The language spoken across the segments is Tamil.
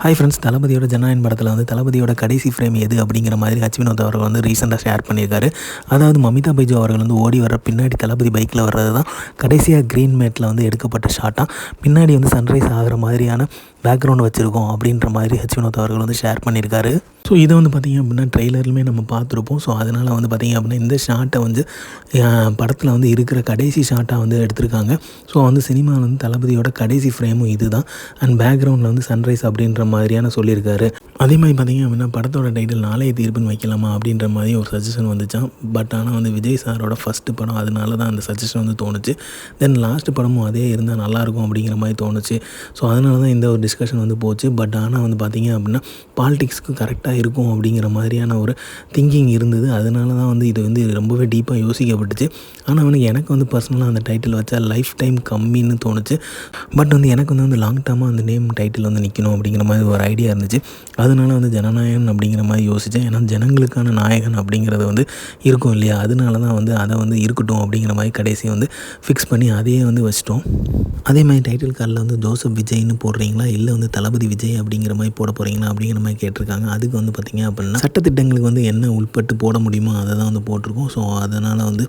ஹாய் ஃப்ரெண்ட்ஸ், தளபதியோட ஜனநாயகன் படத்தில் வந்து தளபதியோட கடைசி ஃப்ரேம் எது அப்படிங்கிற மாதிரி ஹச் வினோத் அவர்கள் வந்து ரீசெண்டாக ஷேர் பண்ணியிருக்காரு. அதாவது மமிதா பைஜு அவர்கள் வந்து ஓடி வர பின்னாடி தளபதி பைக்கில் வர்றது தான் கடைசியாக க்ரீன் மேட்டில் வந்து எடுக்கப்பட்ட ஷாட்டாக. பின்னாடி வந்து சன்ரைஸ் ஆகிற மாதிரியான பேக்ரவுண்ட் வச்சுருக்கோம் அப்படின்ற மாதிரி ஹச் வினோத் அவர்கள் வந்து ஷேர் பண்ணியிருக்காரு. ஸோ இதை வந்து பார்த்திங்க அப்படின்னா ட்ரெய்லர்லுமே நம்ம பார்த்துருப்போம். ஸோ அதனால் வந்து பார்த்திங்க அப்படின்னா இந்த ஷாட்டை வந்து படத்தில் வந்து இருக்கிற கடைசி ஷாட்டாக வந்து எடுத்திருக்காங்க. ஸோ வந்து சினிமாவில் வந்து தளபதியோட கடைசி ஃப்ரேமும் இது தான். அண்ட் பேக்ரவுண்டில் வந்து சன்ரைஸ் அப்படின்ற மாதிரியான சொல்லியிருக்காரு. அதே மாதிரி பார்த்திங்க அப்படின்னா படத்தோட டைட்டில் நாளைய தீர்ப்புன்னு வைக்கலாமா அப்படின்ற மாதிரி ஒரு சஜஷன் வந்துச்சான். பட் ஆனால் வந்து விஜய் சாரோட ஃபஸ்ட்டு படம், அதனால தான் அந்த சஜஷன் வந்து தோணுச்சு. தென் லாஸ்ட் படமும் அதே இருந்தால் நல்லாயிருக்கும் அப்படிங்கிற மாதிரி தோணுச்சு. ஸோ அதனால தான் இந்த ஒரு டிஸ்கஷன் வந்து போச்சு. பட் ஆனால் வந்து பார்த்திங்க அப்படின்னா பாலிடிக்ஸ்க்கு கரெக்டாக இருக்கும் அப்படிங்கிற மாதிரியான ஒரு திங்கிங் இருந்தது. அதனால தான் வந்து இது வந்து ரொம்பவே டீப்பாக யோசிக்கப்பட்டுச்சு. ஆனால் வந்து எனக்கு வந்து பர்சனலாக அந்த டைட்டில் வச்சா லைஃப் டைம் கம்மின்னு தோணுச்சு. பட் வந்து எனக்கு வந்து லாங் டேர்மாக அந்த நேம் டைட்டில் வந்து நிற்கணும் அப்படிங்கிற மாதிரி ஒரு ஐடியா இருந்துச்சு. அதனால வந்து ஜனநாயகன் அப்படிங்கிற மாதிரி யோசித்தேன். ஏன்னா ஜனங்களுக்கான நாயகன் அப்படிங்கிறது வந்து இருக்கும் இல்லையா, அதனால தான் வந்து அதை வந்து இருக்கட்டும் அப்படிங்கிற மாதிரி கடைசி வந்து ஃபிக்ஸ் பண்ணி அதையே வந்து வச்சிட்டோம். அதே மாதிரி டைட்டில் கார்டில் வந்து ஜோசப் விஜய்னு போடுறீங்களா, இல்லை வந்து தளபதி விஜய் அப்படிங்கிற மாதிரி போட போகிறீங்களா அப்படிங்கிற மாதிரி கேட்டிருக்காங்க. அதுக்கு வந்து பார்த்திங்க அப்படின்னா சட்டத்திட்டங்களுக்கு வந்து என்ன உள்பட்டு போட முடியுமோ அதை தான் வந்து போட்டிருக்கோம். ஸோ அதனால் வந்து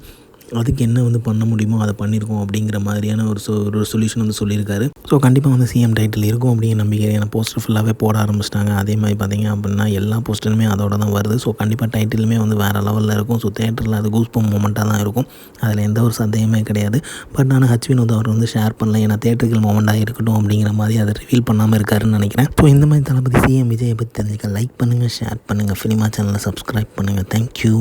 அதுக்கு என்ன வந்து பண்ண முடியுமோ அதை பண்ணியிருக்கோம் அப்படிங்கிற மாதிரியான ஒரு சொல்யூஷன் வந்து சொல்லியிருக்காரு. ஸோ கண்டிப்பாக வந்து சிஎம் டைட்டில் இருக்கும் அப்படிங்கிற நம்பிக்கை. ஏன்னா போஸ்டர் ஃபுல்லாகவே போட ஆரம்பிச்சிட்டாங்க. அதே மாதிரி பார்த்திங்க அப்படின்னா எல்லா போஸ்டருமே அதோட தான் வருது. ஸோ கண்டிப்பாக டைட்டிலுமே வந்து வேறு லெவலில் இருக்கும். ஸோ தேட்டரில் அது கூஸ்பம் மூமெண்ட்டாக தான் இருக்கும். அதில் எந்த ஒரு சந்தேகமே கிடையாது. பட் ஆனால் ஹச் வினோத் அவர் வந்து ஷேர் பண்ணல. ஏன்னா தேட்டர்கள் மூமெண்ட்டாக இருக்கட்டும் அப்படிங்கிற மாதிரி அதை ரிவீல் பண்ணாமல் இருக்காருன்னு நினைக்கிறேன். ஸோ இந்த மாதிரி தளபதி சிஎம் விஜயை பற்றி தெரிஞ்சுக்க லைக் பண்ணுங்கள், ஷேர் பண்ணுங்கள், ஃபிலிமா சேனலை சப்ஸ்கிரைப் பண்ணுங்கள். தேங்க்யூ.